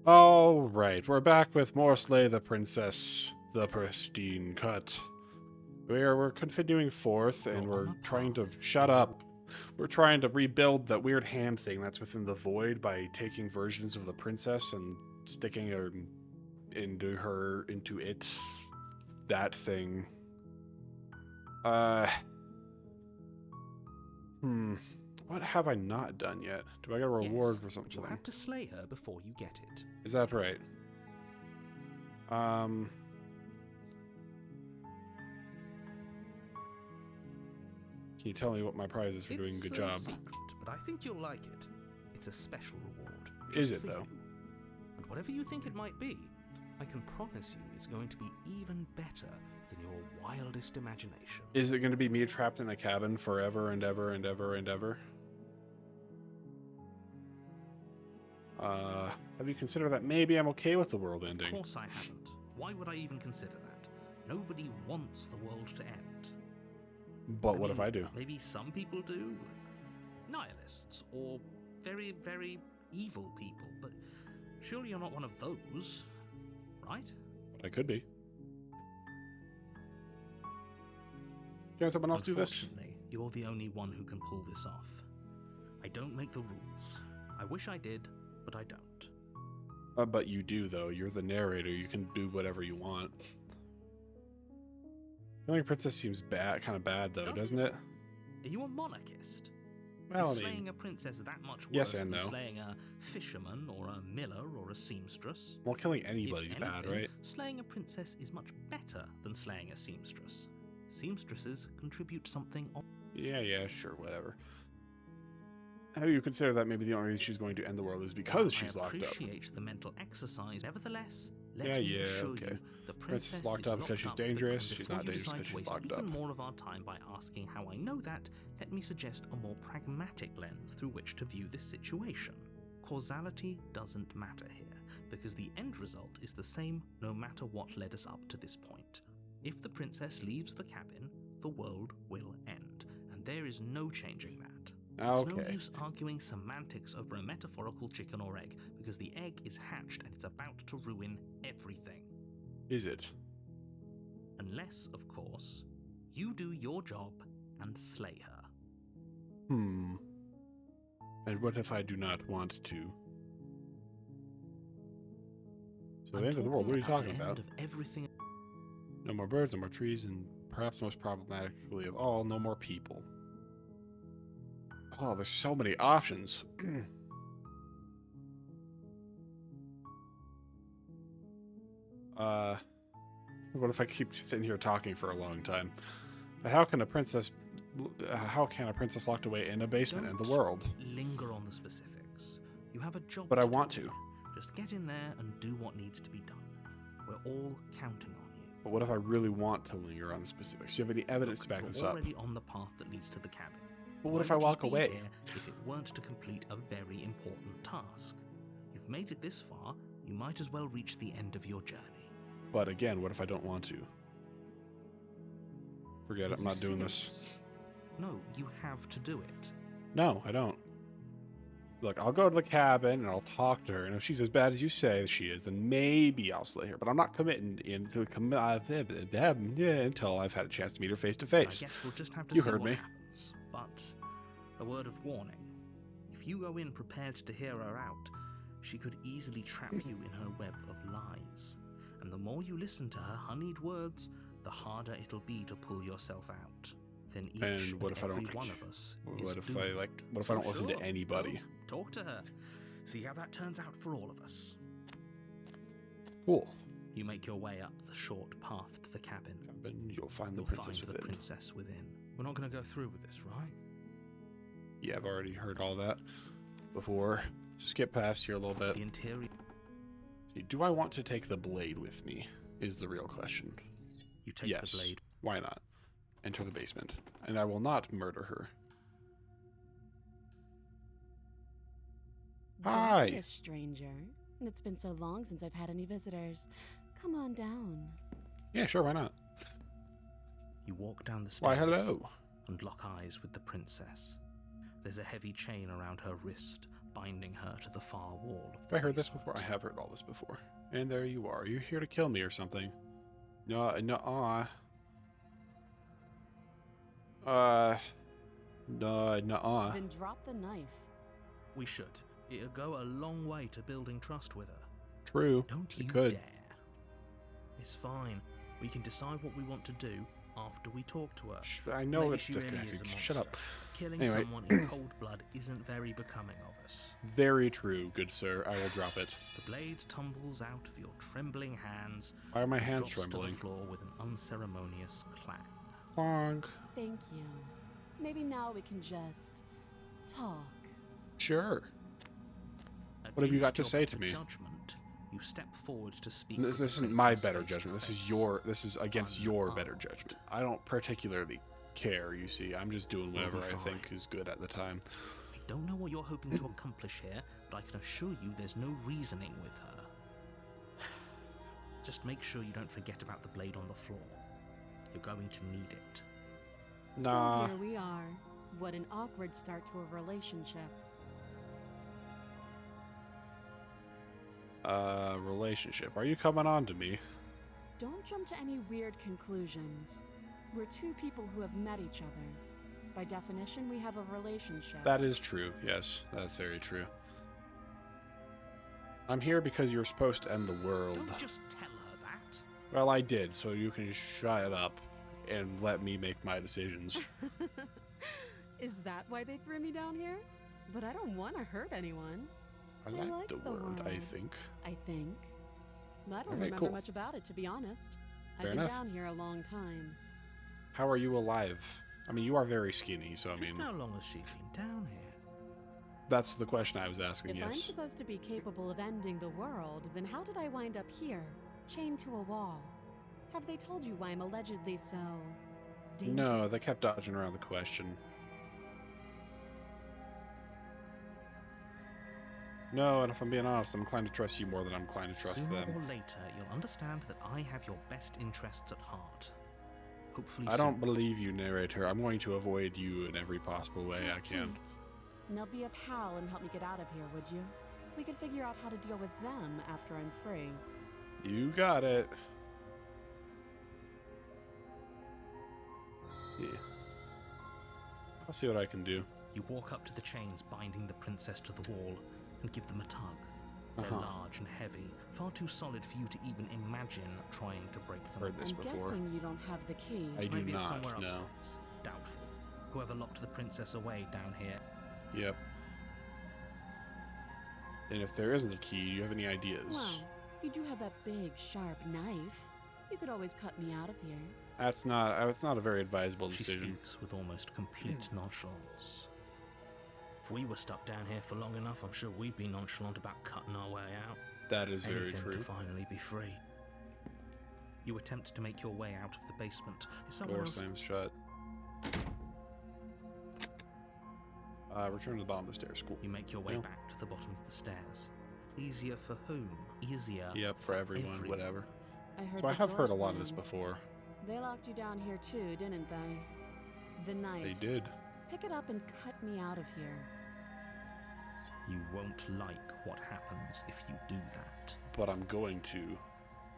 All right, we're back with more Slay the Princess, the pristine cut. We're continuing forth, and we're trying to shut up. We're trying to rebuild that weird hand thing that's within the void by taking versions of the princess and sticking her into it. That thing. What have I not done yet? Do I get a reward for something? You have to slay her before you get it. Is that right? Can you tell me what my prize is for doing a good job? It's a secret, but I think you'll like it. It's a special reward. Is it, though? You. And whatever you think it might be, I can promise you it's going to be even better than your wildest imagination. Is it going to be me trapped in a cabin forever and ever and ever and ever? Have you considered that maybe I'm okay with the world ending? Of course I haven't. Why would I even consider that? Nobody wants the world to end. But what if I do? Maybe some people do. Nihilists, or very, very evil people, but surely you're not one of those, right? But I could be. Can someone else do this? Unfortunately, you're the only one who can pull this off. I don't make the rules. I wish I did, but I don't. But you do, though. You're the narrator. You can do whatever you want. Killing a princess seems bad, kind of bad, though, doesn't it? Are you a monarchist? Well, Is slaying a princess that much worse yes and than no. slaying a fisherman or a miller or a seamstress? Well, killing anybody's bad, right? Slaying a princess is much better than slaying a seamstress. Seamstresses contribute something. Yeah, sure, whatever. Have you considered that maybe the only reason she's going to end the world is because she's locked up? I appreciate the mental exercise. Nevertheless, let me assure you, the princess is locked up because she's dangerous. She's not dangerous because she's locked up. Even more of our time by asking how I know that, let me suggest a more pragmatic lens through which to view this situation. Causality doesn't matter here, because the end result is the same no matter what led us up to this point. If the princess leaves the cabin, the world will end, and there is no changing that. It's no use arguing semantics over a metaphorical chicken or egg, because the egg is hatched and it's about to ruin everything. Is it? Unless, of course, you do your job and slay her. And what if I do not want to? So the end of the world, what are you talking about? Everything. No more birds, no more trees, and perhaps most problematically of all, no more people. Oh, there's so many options. What if I keep sitting here talking for a long time? But how can a princess locked away in a basement end the world? Linger on the specifics. You have a job. But I want to. Just get in there and do what needs to be done. We're all counting on you. But what if I really want to linger on the specifics? Do you have any evidence to back this up? You're already on the path that leads to the cabin. But what if I walk away? If it weren't to complete a very important task. You've made it this far, you might as well reach the end of your journey. But again, what if I don't want to? Forget it, I'm not doing this. No, you have to do it. No, I don't. Look, I'll go to the cabin and I'll talk to her, and if she's as bad as you say she is, then maybe I'll slay her. But I'm not committing until I've had a chance to meet her face to face. I guess we'll just have to You see heard what me. happens. But a word of warning. If you go in prepared to hear her out, she could easily trap you in her web of lies. And the more you listen to her honeyed words, the harder it'll be to pull yourself out. Then each And what if I every don't? one of us What is if I doomed. what if I don't listen to Sure. anybody? Well, talk to her. See how that turns out for all of us. Cool. You make your way up the short path to the cabin. You'll find the You'll princess find within. the princess within. We're not going to go through with this, right? Yeah, I've already heard all that before. Skip past here a little bit. The interior. See, do I want to take the blade with me? Is the real question. You take Yes. the blade. Why not? Enter the basement, and I will not murder her. Hi. Don't be a stranger. And it's been so long since I've had any visitors. Come on down. Yeah, sure, why not? You walk down the Why, stairs hello. and lock eyes with the princess. There's a heavy chain around her wrist, binding her to the far wall of Have the I heard this basement. before? I have heard all this before. And there you are. You're here to kill me or something. No, nuh-uh. No, nuh-uh. Then drop the knife. We should. It'll go a long way to building trust with her. True. Don't you It could. dare. It's fine. We can decide what we want to do after we talk to her. I know Maybe it's she really disconnected. is a Shut up. monster. Killing Anyway. someone in cold blood isn't very becoming of us. Very true, good sir. I will drop it. The blade tumbles out of your trembling hands. Why are my and hands drops trembling? to the floor with an unceremonious clang. Clonk. Thank you. Maybe now we can just talk. Sure. What have you got to Against say your to better me? Judgment, you step forward to speak. This with the isn't my princess better face to judgment. face. This is against your better Unarmed. judgment. I don't particularly care, you see. I'm just doing We'll whatever be I think fine. is good at the time. I don't know what you're hoping to accomplish here, but I can assure you there's no reasoning with her. Just make sure you don't forget about the blade on the floor. You're going to need it. Nah. So here we are. What an awkward start to a relationship. Relationship. Are you coming on to me? Don't jump to any weird conclusions. We're two people who have met each other. By definition, we have a relationship. That is true. Yes, that's very true. I'm here because you're supposed to end the world. Don't just tell her that. Well, I did, so you can shut up and let me make my decisions. Is that why they threw me down here? But I don't want to hurt anyone. I I like like the the word, I world. think. I think. I don't Alright, remember cool. much about it, to be honest. Fair I've been enough. down here a long time. How are you alive? I mean, you are very skinny, so I Just mean, how long has she been down here? that's the question I was asking, If I'm yes. supposed to be capable of ending the world, then how did I wind up here, chained to a wall? Have they told you why I'm allegedly so dangerous? No, they kept dodging around the question. No, and if I'm being honest, I'm inclined to trust you more than I'm inclined to trust Sooner them. or later, you'll understand that I have your best interests at heart. Hopefully I don't soon. believe you, narrator. I'm going to avoid you in every possible way How I can. sweet. Now be a pal and help me get out of here, would you? We could figure out how to deal with them after I'm free. You got it. See. I'll see what I can do. You walk up to the chains binding the princess to the wall and give them a tug. They're Uh-huh. large and heavy, far too solid for you to even imagine trying to break them. Heard this I'm before. guessing you don't have the key. I do Maybe it's not, somewhere no. upstairs. Doubtful. Whoever locked the princess away down here. Yep. And if there isn't a key, do you have any ideas? Well, you do have that big, sharp knife. You could always cut me out of here. That's not. It's not a very advisable She decision. speaks with almost complete nonchalance. If we were stuck down here for long enough, I'm sure we'd be nonchalant about cutting our way out. That is very Anything true. to finally be free. You attempt to make your way out of the basement. Is someone Door else? slams shut. Return to the bottom of the stairs. Cool. You make your way Yeah. back to the bottom of the stairs. Easier for whom? Easier. Yep, for everyone, whatever. I heard So I the have door heard a lot of this slam. before. They locked you down here too, didn't they? The knife. They did. Pick it up and cut me out of here. You won't like what happens if you do that. But I'm going to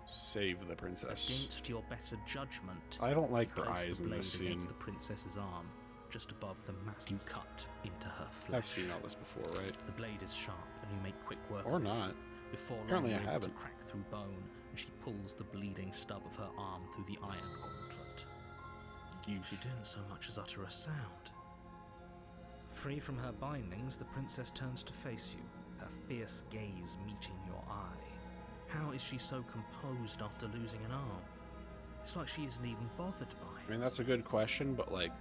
save the princess. Against your better judgment, I don't like you her place eyes the in blade this scene. against the princess's arm, just above the mass you cut into her flesh. I've seen all this before, right? The blade is sharp, and you make quick work Or of it. not. Before long, Apparently I you're able haven't. to crack through bone, and she pulls the bleeding stub of her arm through the iron gauntlet. You She didn't so much as utter a sound. Free from her bindings, the princess turns to face you, her fierce gaze meeting your eye. How is she so composed after losing an arm? It's like she isn't even bothered by I it. mean, that's a good question, but like,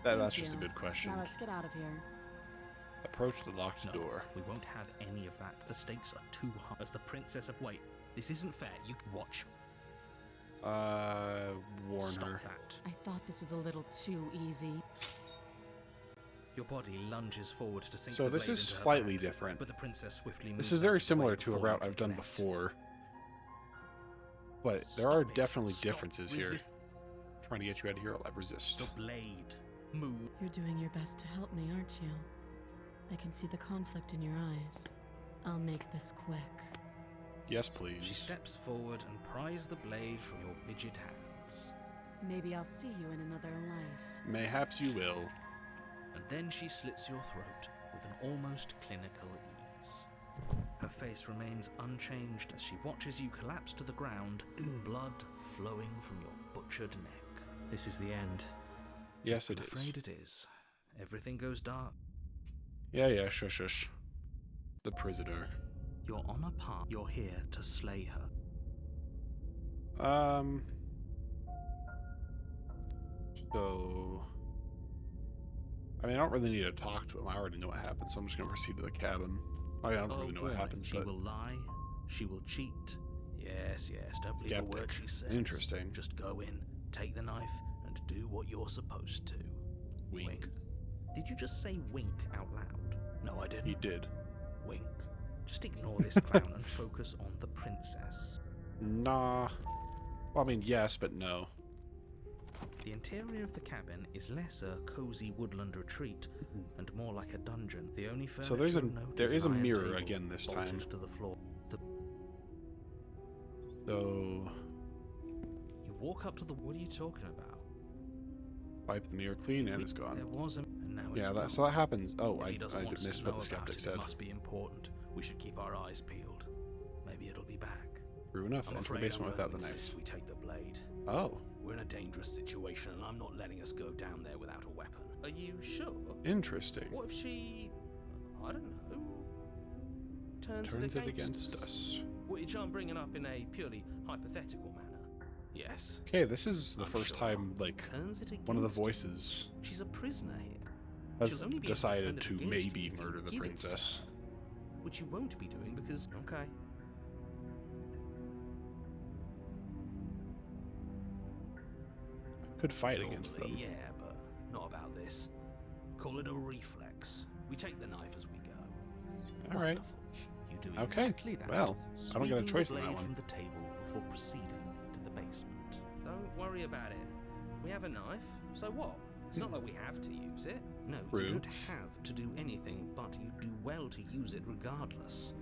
that's Thank just a you. good question. Now let's get out of here. Approach the locked No, door. we won't have any of that. The stakes are too high. As the princess of... Wait, this isn't fair. You watch. Warn Stop her. that. I thought this was a little too easy. Your body lunges forward to sink So the this blade is into her slightly back, different. but the princess swiftly This moves is out very of the similar way to a before you route can I've done connect. before. But there Stop are it. definitely Stop. differences here. Resist. Trying to get you out of here, I'll resist. The blade. Move. You're doing your best to help me, aren't you? I can see the conflict in your eyes. I'll make this quick. Yes, please. She steps forward and pries the blade from your rigid hands. Maybe I'll see you in another life. Mayhaps you will. And then she slits your throat with an almost clinical ease. Her face remains unchanged as she watches you collapse to the ground, blood flowing from your butchered neck. This is the end. Yes, I'm it is. afraid it is. Everything goes dark. Yeah, shush, shush. The prisoner. You're on a path. You're here to slay her. So... I mean, I don't really need to talk to him. I already know what happens, so I'm just going to proceed to the cabin. I don't really know what happens, she but... will lie. She will cheat. Yes, don't believe a word she says. Interesting. Just go in, take the knife, and do what you're supposed to. Wink. Did you just say wink out loud? No, I didn't. He did. Wink. Just ignore this clown and focus on the princess. Nah. Well, I mean, yes, but no. The interior of the cabin is less a cozy woodland retreat and more like a dungeon. The only furniture So there is a an iron mirror table again this time. bolted to the floor. So... You walk up to the... What are you talking about? Wipe the mirror clean and it's gone. There was a... And now it's Yeah, gone. so that happens. Oh, If I he doesn't want us missed to what know the about skeptic it, said. It must be important. We should keep our eyes peeled. Maybe it'll be back. True enough, I'm enter the afraid basement I'm without going the to knife. insist we take the blade. Oh, We're in a dangerous situation, and I'm not letting us go down there without a weapon. Are you sure? interesting. What if she... I don't know... Turns it against us. Which I'm bringing up in a purely hypothetical manner. Yes. Okay, this is the I'm first sure. time, like, Turns it one of the against her. voices She's a prisoner here. has She'll only be decided independent to against maybe you if you murder the give it to princess. her, which you won't be doing because... Okay. Could fight against them. Normally, yeah, but not about this. Call it a reflex. We take the knife as we go. All right. Wonderful. You do Okay, exactly that. well, I don't get a sweeping the choice in that blade one. from the table before proceeding to the basement. Don't worry about it. We have a knife, so what? It's not like we have to use it. No, True. you don't have to do anything, but you do well to use it regardless.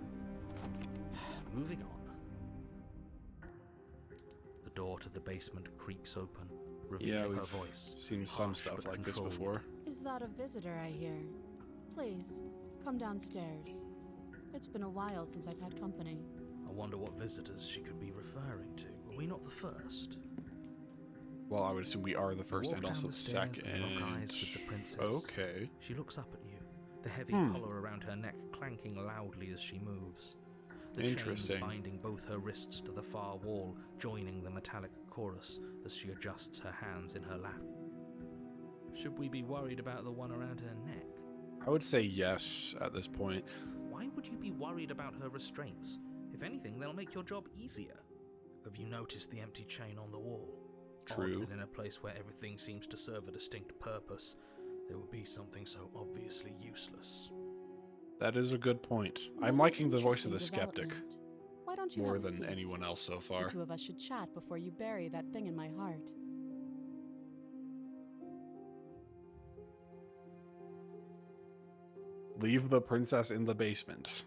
Moving on. The door to the basement creaks open, revealing Yeah, her we've voice. seen some harsh stuff but like this controlled. before. Is that a visitor I hear? Please, come downstairs. It's been a while since I've had company. I wonder what visitors she could be referring to. Were we not the first? Well, I would assume we are the You first walk and down also the the stairs second. and lock eyes with the princess. Okay. She looks up at you, the heavy Hmm. collar around her neck clanking loudly as she moves. The Interesting. chains binding both her wrists to the far wall, joining the metallic chorus as she adjusts her hands in her lap. Should we be worried about the one around her neck? I would say yes at this point. Why would you be worried about her restraints? If anything, they'll make your job easier. Have you noticed the empty chain on the wall? True. Odd that in a place where everything seems to serve a distinct purpose, there would be something so obviously useless. That is a good point. I'm Another liking the voice of the interesting skeptic development. Why don't you more have a than seat? anyone else so far. The two of us should chat before you bury that thing in my heart. Leave the princess in the basement.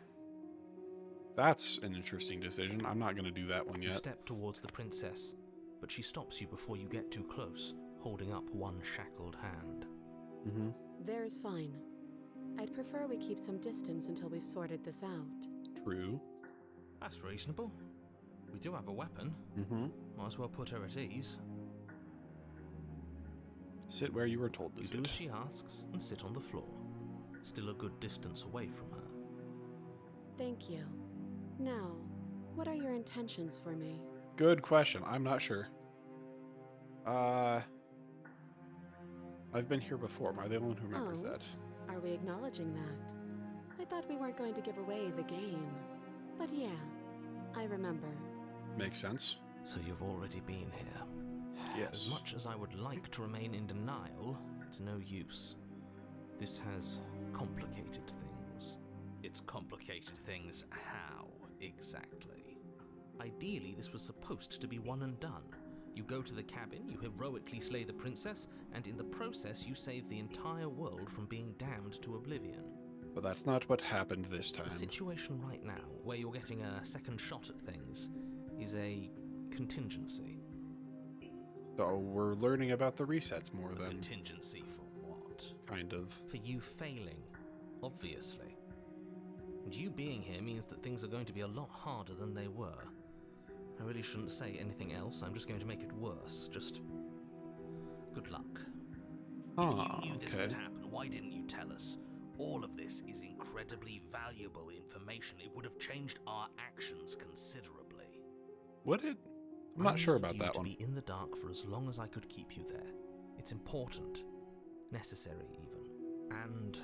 That's an interesting decision. I'm not going to do that one You yet. step towards the princess, but she stops you before you get too close, holding up one shackled hand. Mm-hmm. There's fine. I'd prefer we keep some distance until we've sorted this out. True. That's reasonable. We do have a weapon. Mm-hmm. Might as well put her at ease. Sit where you were told to You sit. do as she asks and sit on the floor, still a good distance away from her. Thank you. Now, what are your intentions for me? Good question. I'm not sure. I've been here before. Am I the only one who remembers Oh. that? Are we acknowledging that? I thought we weren't going to give away the game. But yeah, I remember. Makes sense. So you've already been here. Yes. As much as I would like to remain in denial, it's no use. This has complicated things. It's complicated things how, exactly? Ideally, this was supposed to be one and done. You go to the cabin, you heroically slay the princess, and in the process you save the entire world from being damned to oblivion. But that's not what happened this time. The situation right now, where you're getting a second shot at things, is a contingency. So we're learning about the resets more A than contingency for what? kind of. For you failing, obviously. And you being here means that things are going to be a lot harder than they were. I really shouldn't say anything else, I'm just going to make it worse. Just good luck. Ah, If you knew this okay. could happen, why didn't you tell us? All of this is incredibly valuable information. It would have changed our actions considerably. Would it? I'm I not sure needed about you that to one. be in the dark for as long as I could keep you there. It's important. Necessary, even. And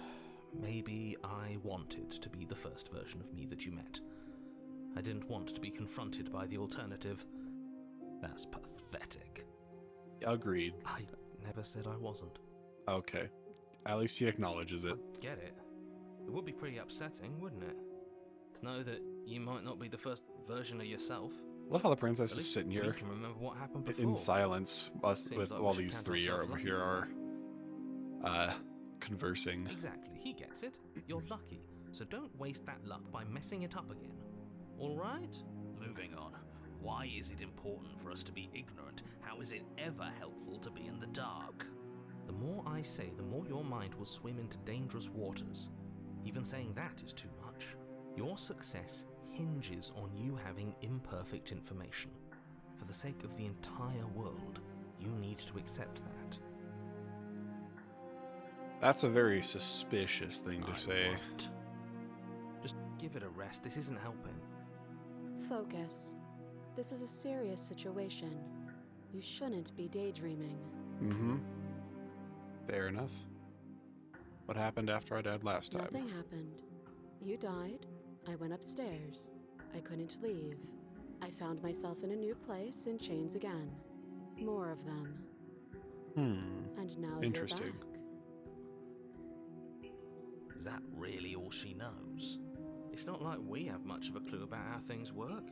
maybe I wanted to be the first version of me that you met. I didn't want to be confronted by the alternative. That's pathetic. Agreed. I never said I wasn't. Okay. At least he acknowledges it. I get it. It would be pretty upsetting, wouldn't it? To know that you might not be the first version of yourself. Love how the princess At is least sitting we here can remember what happened before. in silence Seems with like while we should these count three are ourselves over lucky here for are conversing. Exactly, he gets it. You're lucky, so don't waste that luck by messing it up again. All right? Moving on. Why is it important for us to be ignorant? How is it ever helpful to be in the dark? The more I say, the more your mind will swim into dangerous waters. Even saying that is too much. Your success hinges on you having imperfect information. For the sake of the entire world, you need to accept that. That's a very suspicious thing to I say. won't. Just give it a rest, this isn't helping. Focus. This is a serious situation. You shouldn't be daydreaming. Mm-hmm. Fair enough. What happened after I died last time? Nothing happened. You died. I went upstairs. I couldn't leave. I found myself in a new place in chains again. More of them. And now Interesting. you're back. Is that really all she knows? It's not like we have much of a clue about how things work.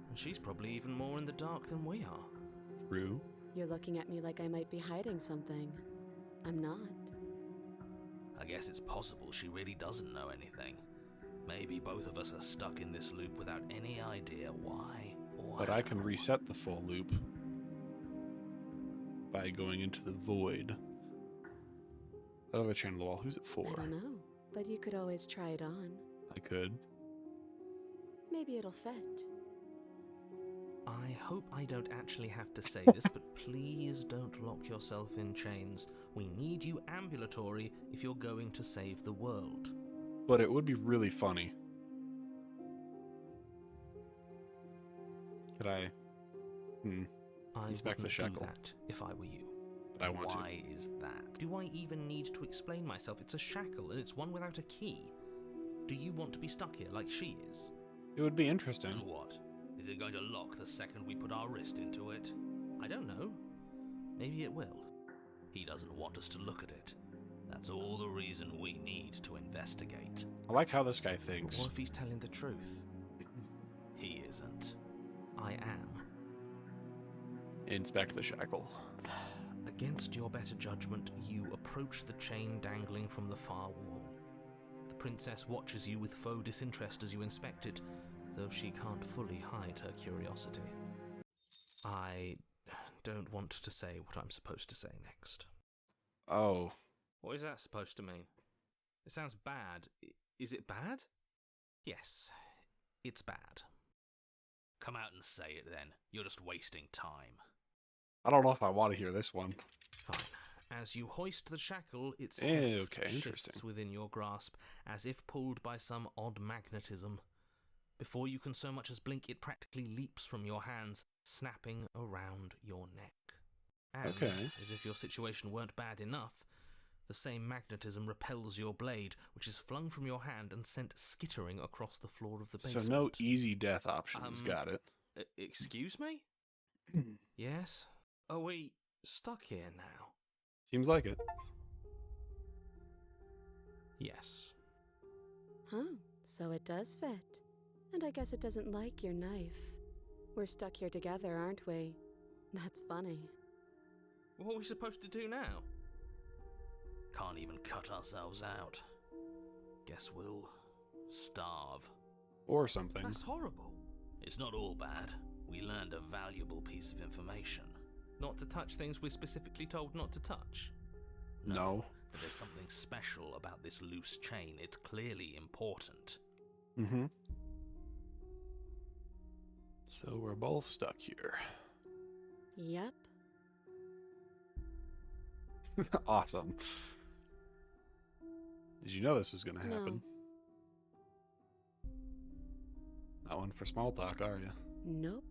And she's probably even more in the dark than we are. True. You're looking at me like I might be hiding something. I'm not. I guess it's possible she really doesn't know anything. Maybe both of us are stuck in this loop without any idea why or But I can how. reset the full loop by going into the void. That other chain on the wall, who's it for? I don't know, but you could always try it on. I could. Maybe it'll fit. I hope I don't actually have to say this, but please don't lock yourself in chains. We need you ambulatory if you're going to save the world. But it would be really funny. Could I? I Inspect the wouldn't shackle. do that if I were you. But I want to. Why is that? Do I even need to explain myself? It's a shackle and it's one without a key. Do you want to be stuck here like she is? It would be interesting. And what? Is it going to lock the second we put our wrist into it? I don't know. Maybe it will. He doesn't want us to look at it. That's all the reason we need to investigate. I like how this guy But thinks. what if he's telling the truth? He isn't. I am. Inspect the shackle. Against your better judgment, you approach the chain dangling from the far wall. The princess watches you with faux disinterest as you inspect it, though she can't fully hide her curiosity. I don't want to say what I'm supposed to say next. Oh. What is that supposed to mean? It sounds bad. Is it bad? Yes, it's bad. Come out and say it then. You're just wasting time. I don't know if I want to hear this one. Fine. As you hoist the shackle, its Okay, heft interesting. shifts within your grasp, as if pulled by some odd magnetism. Before you can so much as blink, it practically leaps from your hands, snapping around your neck. And, Okay. as if your situation weren't bad enough, the same magnetism repels your blade, which is flung from your hand and sent skittering across the floor of the basement. So no easy death options. Got it. Excuse me? Yes? Are we stuck here now? Seems like it. Yes. Huh, so it does fit. And I guess it doesn't like your knife. We're stuck here together, aren't we? That's funny. What are we supposed to do now? Can't even cut ourselves out. Guess we'll starve. Or something. That's horrible. It's not all bad. We learned a valuable piece of information. Not to touch things we're specifically told not to touch. No. But there's something special about this loose chain. It's clearly important. Mm-hmm. So we're both stuck here. Yep. Awesome. Did you know this was going to No. happen? Not one for small talk, are you? Nope.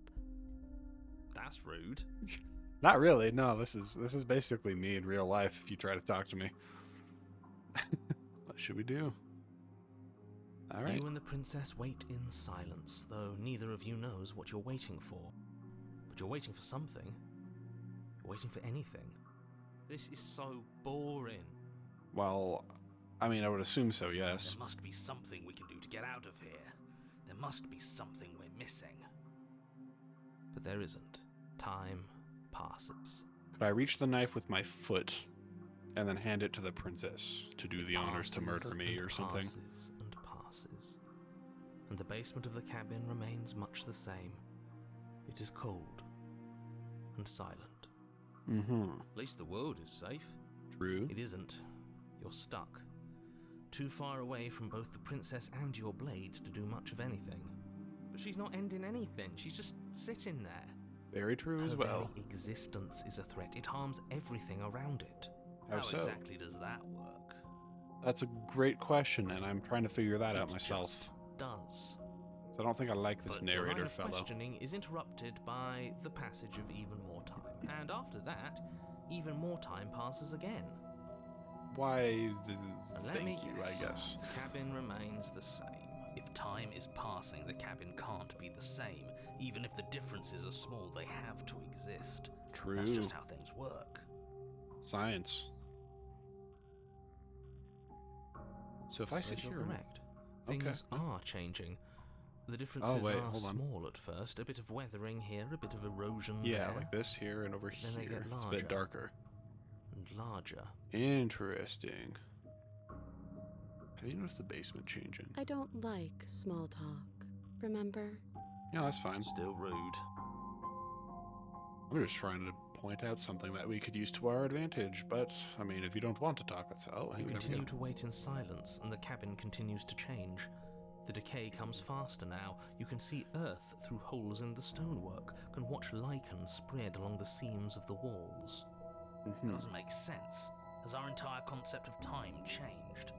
That's rude. Not really. No, this is basically me in real life if you try to talk to me. What should we do? All right. You and the princess wait in silence, though neither of you knows what you're waiting for. But you're waiting for something. You're waiting for anything. This is so boring. Well, I mean, I would assume so, yes. There must be something we can do to get out of here. There must be something we're missing. But there isn't. Time passes. Could I reach the knife with my foot and then hand it to the princess to do the honors to murder me or something? Passes and passes. And the basement of the cabin remains much the same. It is cold and silent. Mm-hmm. At least the world is safe. True. It isn't. You're stuck. Too far away from both the princess and your blade to do much of anything. But she's not ending anything. She's just sitting there. Very true as Her well. very existence is a threat. It harms everything around it. How so? exactly does that work? That's a great question, and I'm trying to figure that out It myself. just does. So I don't think I like this But the line narrator of fellow. questioning is interrupted by the passage of even more time. And after that, even more time passes again. Why? Let me Thank you, guess. I guess. The cabin remains the same. If time is passing, the cabin can't be the same. Even if the differences are small, they have to exist. True. That's just how things work. Science. So if I sit Suppose you're here, correct. Okay. Things are changing. The differences wait, are hold on. small at first. A bit of weathering here, a bit of erosion yeah, there, like this here and over Then they here, get it's a larger. bit darker. and larger. Interesting. Have you noticed the basement changing? I don't like small talk. Remember? Yeah, that's fine. Still rude. I'm just trying to point out something that we could use to our advantage, but, I mean, if you don't want to talk, that's... Oh, hey, You there we continue go. to wait in silence, and the cabin continues to change. The decay comes faster now. You can see earth through holes in the stonework, can watch lichen spread along the seams of the walls. Mhm. Doesn't make sense. Has our entire concept of time changed?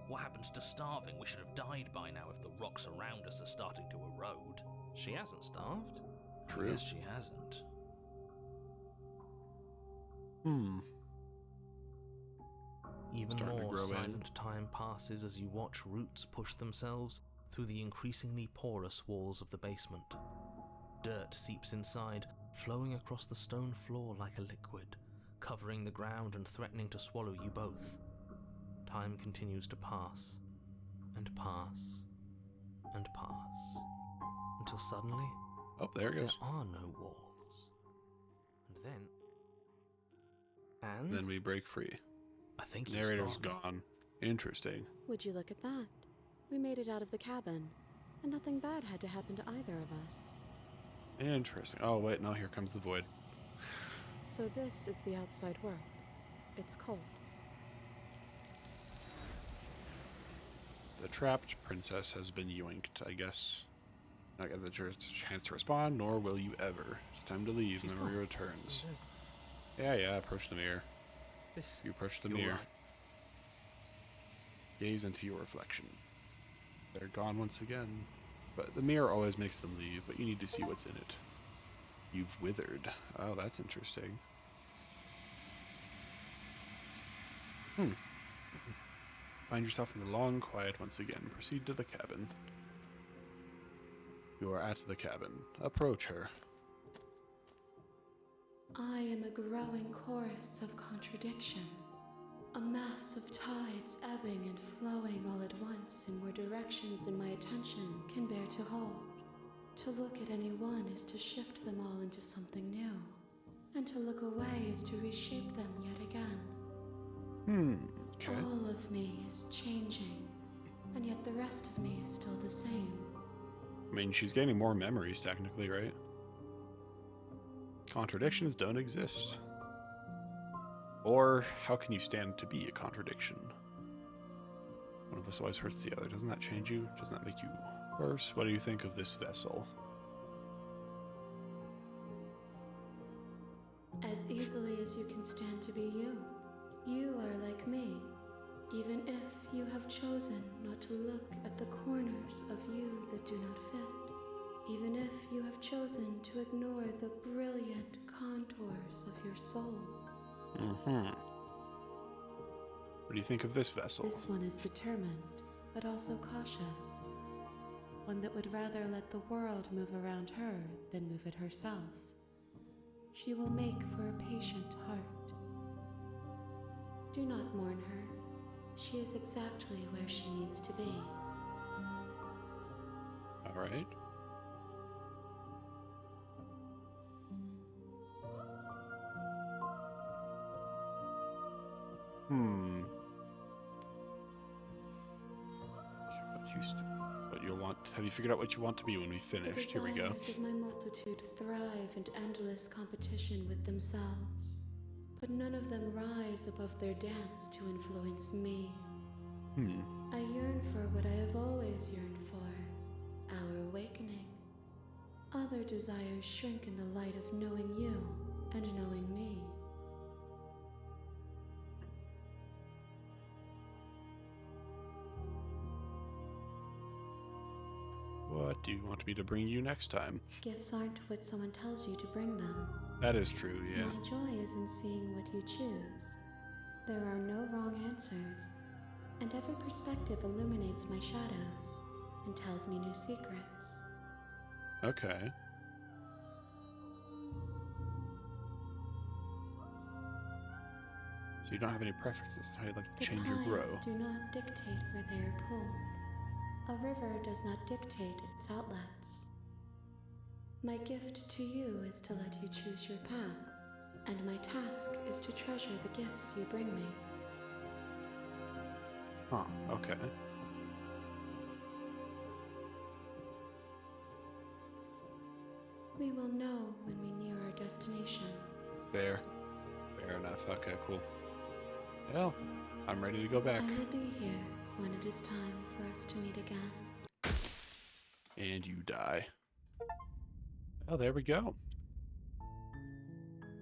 What happens to starving? We should have died by now if the rocks around us are starting to erode. She hasn't starved. True. Yes, she hasn't. Even Starting to more grow in. silent time passes as you watch roots push themselves through the increasingly porous walls of the basement. Dirt seeps inside, flowing across the stone floor like a liquid, covering the ground and threatening to swallow you both. Time continues to pass, and pass, and pass, until suddenly Oh, there it there goes. are no walls. And then... And... Then we break free. I think he's Narrator's gone. gone. Interesting. Would you look at that? We made it out of the cabin, and nothing bad had to happen to either of us. Interesting. Oh, wait, no, here comes the void. So this is the outside world. It's cold. The trapped princess has been yoinked, I guess. Not get the chance to respond, nor will you ever. It's time to leave. She's Memory gone. returns. There's Yeah, approach the mirror. this... You approach the You're mirror. right. Gaze into your reflection. They're gone once again. But the mirror always makes them leave, but you need to see what's in it. You've withered. Oh, that's interesting. Find yourself in the long quiet once again. Proceed to the cabin. You are at the cabin. Approach her. I am a growing chorus of contradiction. A mass of tides ebbing and flowing all at once in more directions than my attention can bear to hold. To look at any one is to shift them all into something new, and to look away is to reshape them yet again. Okay. All of me is changing. and yet the rest of me is still the same. I mean, she's gaining more memories, technically, right? Contradictions don't exist. Or how can you stand to be a contradiction? One of us always hurts the other. Doesn't that change you? Doesn't that make you worse? What do you think of this vessel? As easily as you can stand to be you. You are like me, even if you have chosen not to look at the corners of you that do not fit. Even if you have chosen to ignore the brilliant contours of your soul. Mm-hmm. What do you think of this vessel? This one is determined, but also cautious. One that would rather let the world move around her than move it herself. She will make for a patient heart. Do not mourn her. She is exactly where she needs to be. All right. What you want? Have you figured out what you want to be when we finished? Here we go. The desires of my multitude thrive in endless competition with themselves, but none of them rise above their dance to influence me. I yearn for what I have always yearned for, our awakening. Other desires shrink in the light of knowing you and knowing me. What do you want me to bring you next time? Gifts aren't what someone tells you to bring them. That is true, yeah. My joy is in seeing what you choose. There are no wrong answers, and every perspective illuminates my shadows and tells me new secrets. Okay. So you don't have any preferences on how you'd like to change or grow? The tides do not dictate where they are pulled. A river does not dictate its outlets. My gift to you is to let you choose your path, and my task is to treasure the gifts you bring me. Huh, okay. We will know when we near our destination. Fair enough. Okay, cool. Well, I'm ready to go back. I will be here when it is time for us to meet again. And you die. Oh, there we go.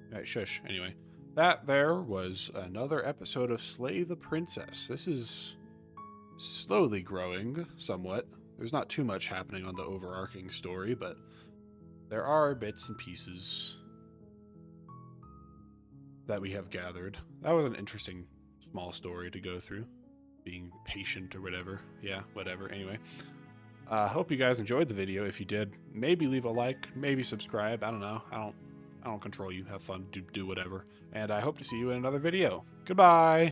Alright, shush. Anyway, that there was another episode of Slay the Princess. This is slowly growing somewhat. There's not too much happening on the overarching story, but there are bits and pieces that we have gathered. That was an interesting small story to go through. Being patient or whatever. Yeah, whatever. Anyway. Hope you guys enjoyed the video. If you did, maybe leave a like, maybe subscribe. I don't know. I don't control you. Have fun. Do whatever. And I hope to see you in another video. Goodbye.